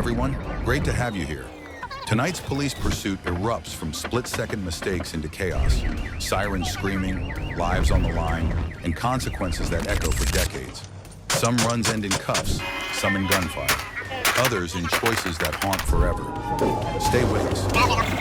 everyone. Great to have you here. Tonight's police pursuit erupts from split-second mistakes into chaos. Sirens screaming, lives on the line, and consequences that echo for decades. Some runs end in cuffs, some in gunfire. Others in choices that haunt forever. Stay with us.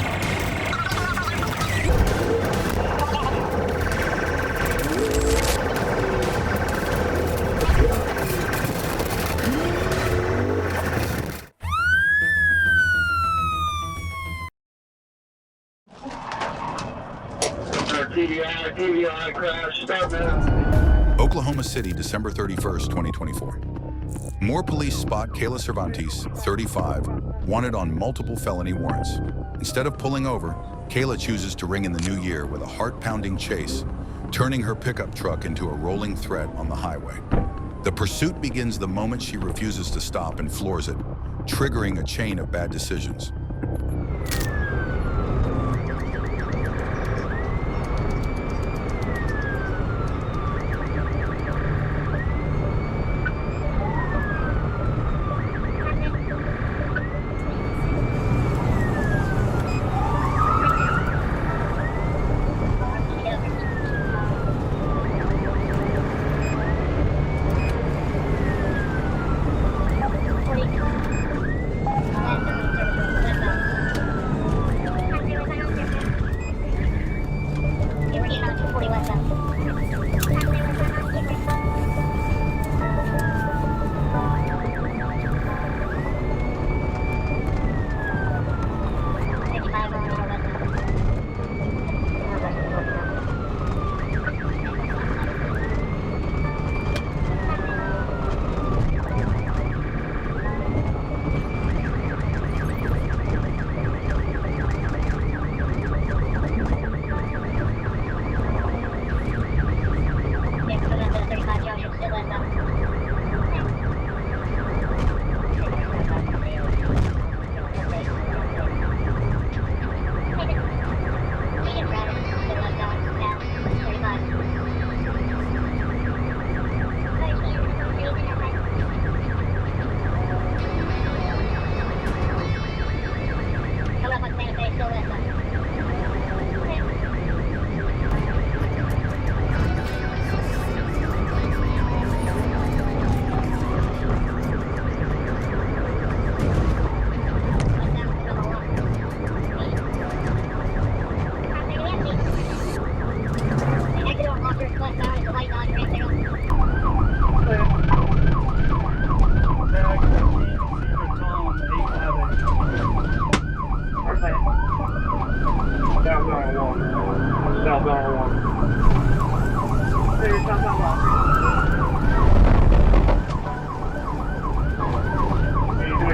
TVI crash, start now. Oklahoma City, December 31st, 2024. More police spot Kayla Cervantes, 35, wanted on multiple felony warrants. Instead of pulling over, Kayla chooses to ring in the new year with a heart-pounding chase, turning her pickup truck into a rolling threat on the highway. The pursuit begins the moment she refuses to stop and floors it, triggering a chain of bad decisions.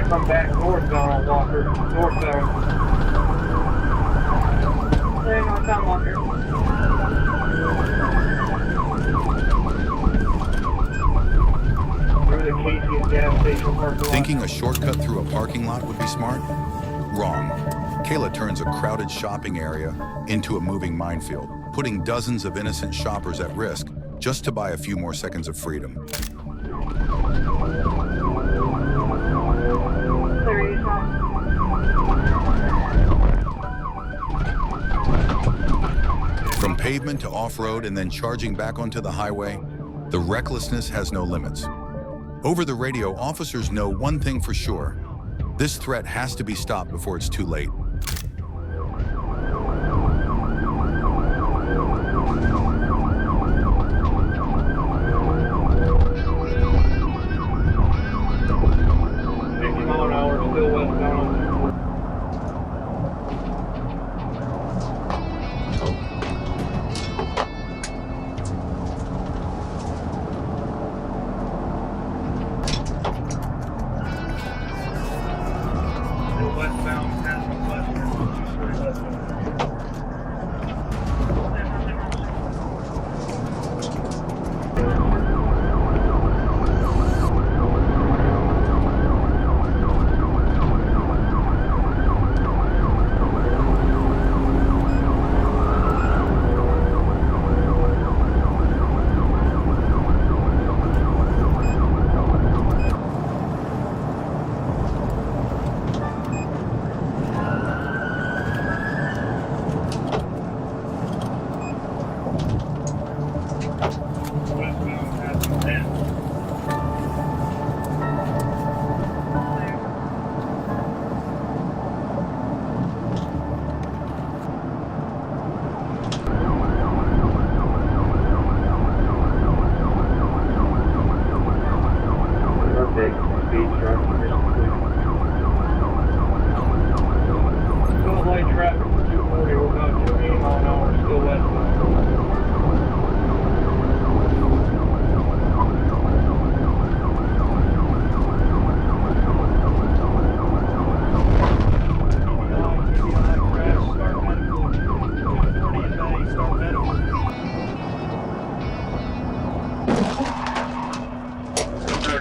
Come back northbound on Walker, northbound. Staying on Tom Walker. Through the Casey gas station parking lot. Thinking a shortcut through a parking lot would be smart? Wrong. Kayla turns a crowded shopping area into a moving minefield, putting dozens of innocent shoppers at risk just to buy a few more seconds of freedom. From pavement to off-road and then charging back onto the highway, the recklessness has no limits. Over the radio, officers know one thing for sure. This threat has to be stopped before it's too late. Westbound,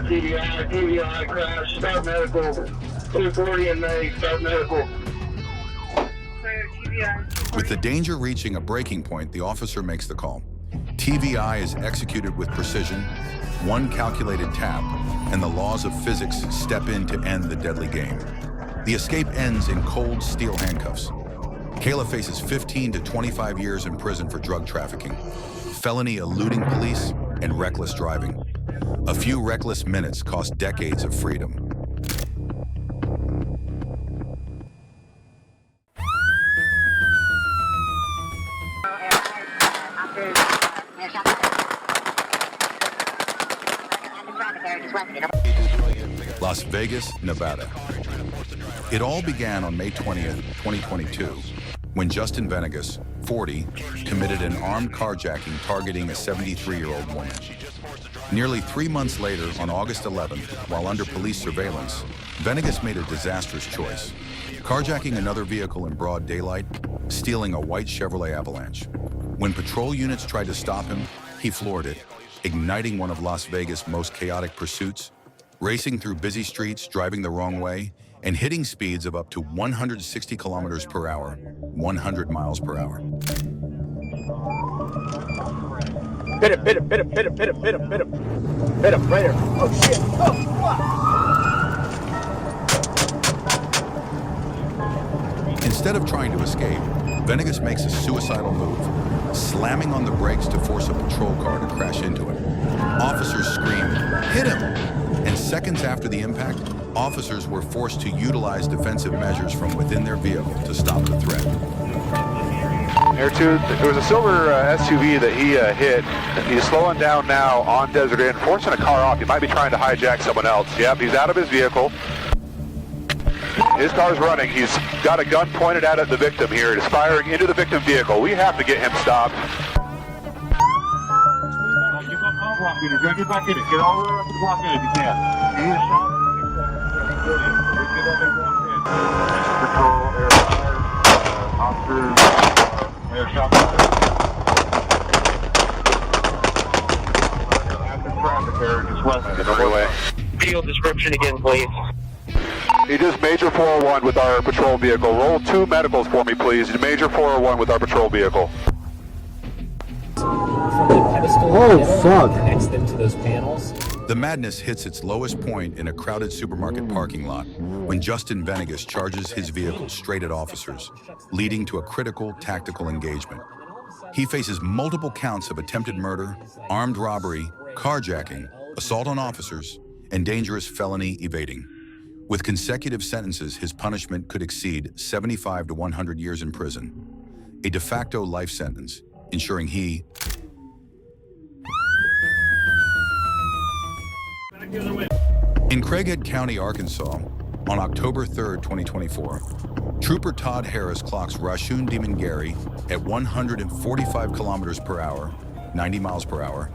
TBI crash, start medical. 240 in May, start medical. With the danger reaching a breaking point, the officer makes the call. TVI is executed with precision, one calculated tap, and the laws of physics step in to end the deadly game. The escape ends in cold steel handcuffs. Kayla faces 15 to 25 years in prison for drug trafficking, felony eluding police, and reckless driving. A few reckless minutes cost decades of freedom. Las Vegas, Nevada. It all began on May 20th, 2022, when Justin Venegas, 40, committed an armed carjacking targeting a 73-year-old woman. Nearly 3 months later, on August 11th, while under police surveillance, Venegas made a disastrous choice, carjacking another vehicle in broad daylight, stealing a white Chevrolet Avalanche. When patrol units tried to stop him, he floored it, igniting one of Las Vegas' most chaotic pursuits, racing through busy streets, driving the wrong way, and hitting speeds of up to 160 kilometers per hour, 100 miles per hour. Hit him, right here. Oh shit, oh fuck! Instead of trying to escape, Venegas makes a suicidal move, slamming on the brakes to force a patrol car to crash into him. Officers scream, "Hit him!" And seconds after the impact, officers were forced to utilize defensive measures from within their vehicle to stop the threat. Air 2, there was a silver SUV that he hit. He's slowing down now on Desert Inn, forcing a car off. He might be trying to hijack someone else. Yep, he's out of his vehicle. His car's running. He's got a gun pointed out at the victim here. It is firing into the victim vehicle. We have to get him stopped. Get back in it. Get all the way up to the block in if you can. You need a shot? Get up and walk in. Patrol, air fire, officers, air shot fire. Active traffic there, just west. Get away. Field description again, please. He just major 401 with our patrol vehicle. Roll 2 medicals for me, please. Major 401 with our patrol vehicle. Oh, fuck. Connects them to those panels. The madness hits its lowest point in a crowded supermarket parking lot when Justin Venegas charges his vehicle straight at officers, leading to a critical tactical engagement. He faces multiple counts of attempted murder, armed robbery, carjacking, assault on officers, and dangerous felony evading. With consecutive sentences, his punishment could exceed 75 to 100 years in prison, a de facto life sentence, ensuring he In Craighead County, Arkansas, on October 3rd, 2024, Trooper Todd Harris clocks Rashun Demon Gary at 145 kilometers per hour, 90 miles per hour,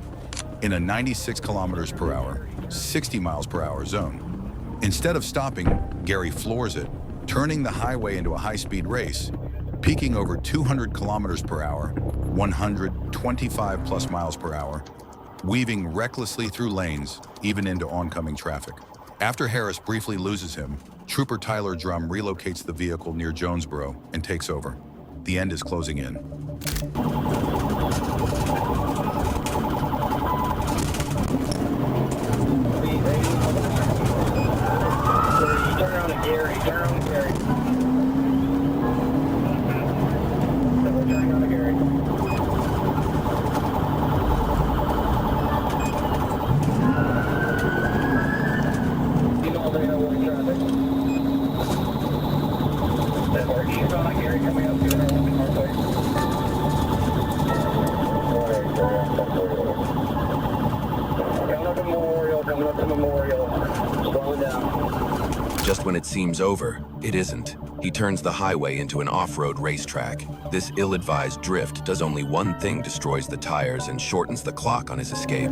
in a 96 kilometers per hour, 60 miles per hour zone. Instead of stopping, Gary floors it, turning the highway into a high-speed race, peaking over 200 kilometers per hour, 125 plus miles per hour, weaving recklessly through lanes, even into oncoming traffic. After Harris briefly loses him, Trooper Tyler Drum relocates the vehicle near Jonesboro and takes over. The end is closing in. Turn around to Gary. Turn around to Gary. Turn around to Gary. Just when it seems over, it isn't. He turns the highway into an off-road racetrack. This ill-advised drift does only one thing: destroys the tires and shortens the clock on his escape.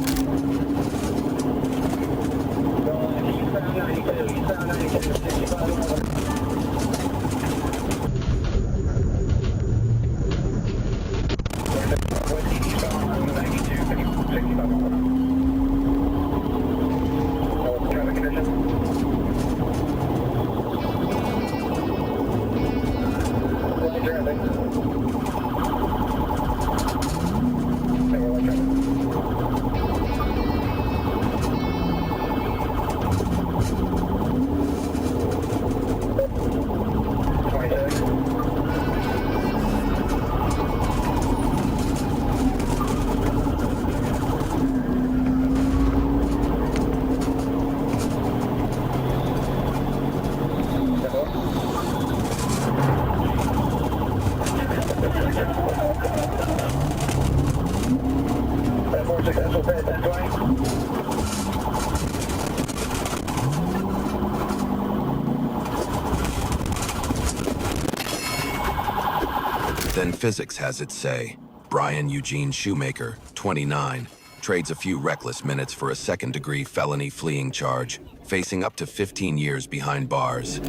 Physics has its say. Brian Eugene Shoemaker, 29, trades a few reckless minutes for a second-degree felony fleeing charge, facing up to 15 years behind bars.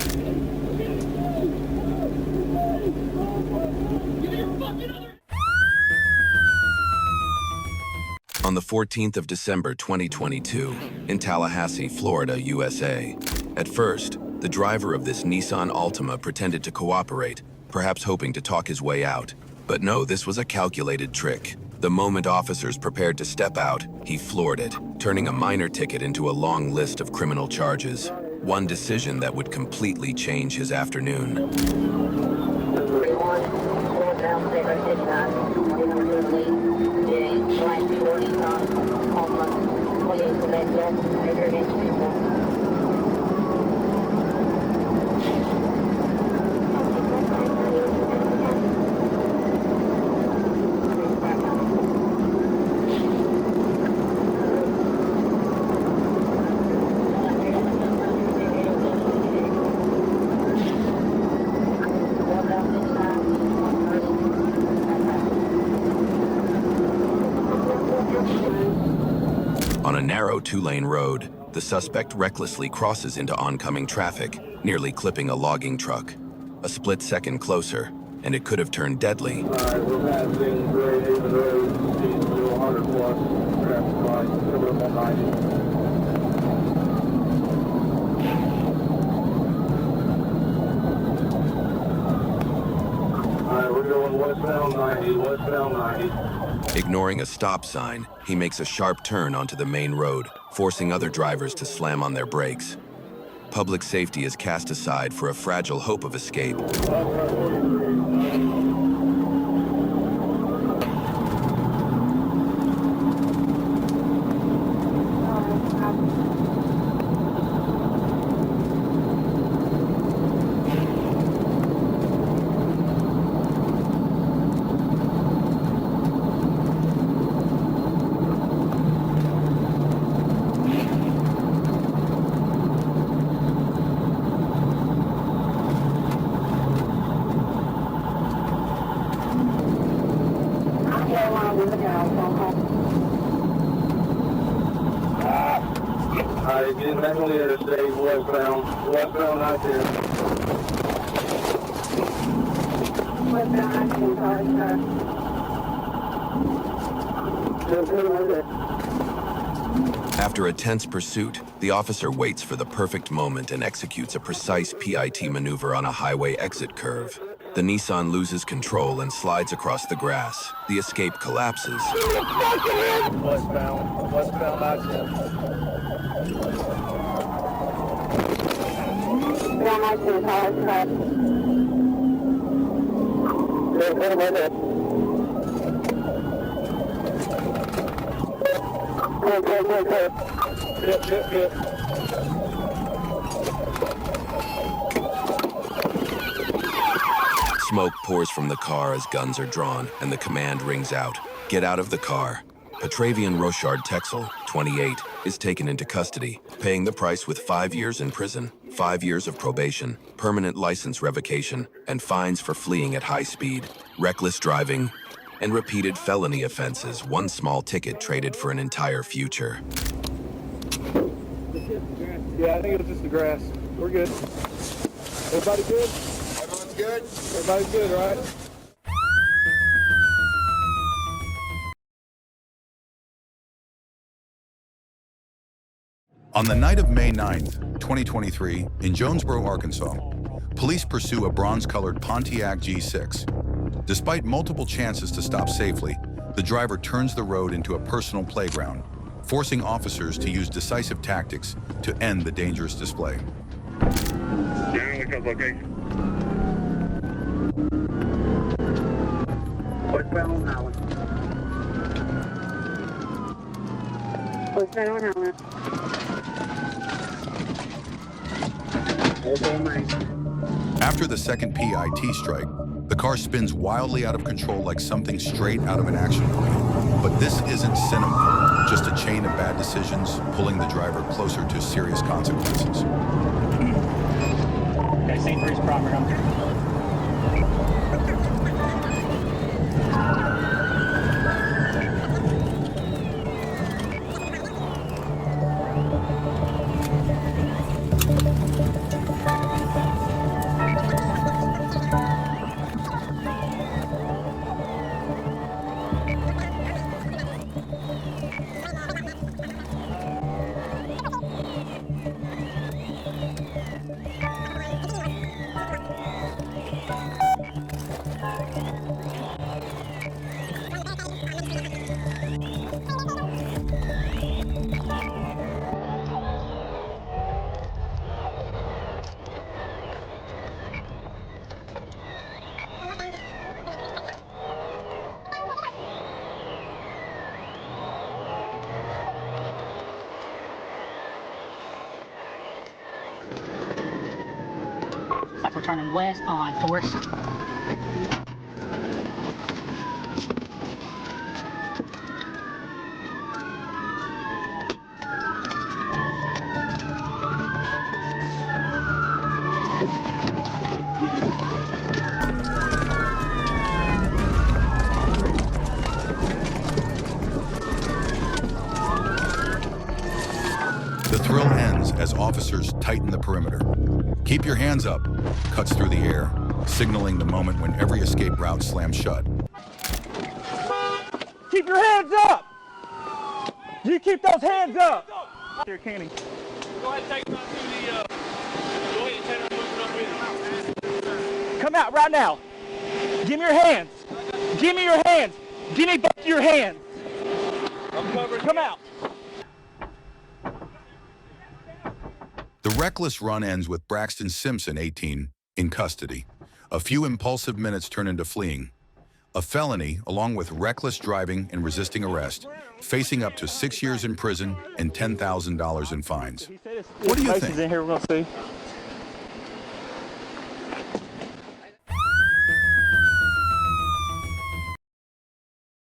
On the 14th of December 2022, in Tallahassee, Florida, USA. At first, the driver of this Nissan Altima pretended to cooperate, perhaps hoping to talk his way out. But no, this was a calculated trick. The moment officers prepared to step out, he floored it, turning a minor ticket into a long list of criminal charges. One decision that would completely change his afternoon. On a narrow two-lane road, the suspect recklessly crosses into oncoming traffic, nearly clipping a logging truck. A split second closer, and it could have turned deadly. Alright, we're passing grade 8 road, speed 100 plus, traffic light, number 190. Alright, we're going westbound 90, westbound 90. Ignoring a stop sign, he makes a sharp turn onto the main road, forcing other drivers to slam on their brakes. Public safety is cast aside for a fragile hope of escape. Alright, getting back on the interstate, westbound 910. After a tense pursuit, the officer waits for the perfect moment and executes a precise PIT maneuver on a highway exit curve. The Nissan loses control and slides across the grass. The escape collapses. Westbound 910. Yep. Smoke pours from the car as guns are drawn, and the command rings out. Get out of the car. Petravian Rochard Texel, 28, is taken into custody, paying the price with 5 years in prison, 5 years of probation, permanent license revocation, and fines for fleeing at high speed, reckless driving, and repeated felony offenses. One small ticket traded for an entire future. Yeah, I think it was just the grass. We're good. Everybody good? Everyone's good? Everybody's good, right? On the night of May 9th, 2023, in Jonesboro, Arkansas, police pursue a bronze-colored Pontiac G6. Despite multiple chances to stop safely, the driver turns the road into a personal playground, forcing officers to use decisive tactics to end the dangerous display. Generally code location. Westbound Howland. Westbound Howland. After the second PIT strike, the car spins wildly out of control like something straight out of an action movie. But this isn't cinema, just a chain of bad decisions pulling the driver closer to serious consequences. Okay, St. Mary's proper. Like we're turning west on Forest. The thrill ends as officers tighten the perimeter. Keep your hands up cuts through the air, signaling the moment when every escape route slams shut. Keep your hands up! You keep those hands up! Here, Kenny. Go ahead and take them out to the, go ahead and take them and move it up with. Come out right now. Give me your hands. Give me your hands. Give me both your hands. I'm covering. Come out. The reckless run ends with Braxton Simpson, 18, in custody. A few impulsive minutes turn into fleeing. A felony, along with reckless driving and resisting arrest, facing up to 6 years in prison and $10,000 in fines. What do you think? In here we're gonna see.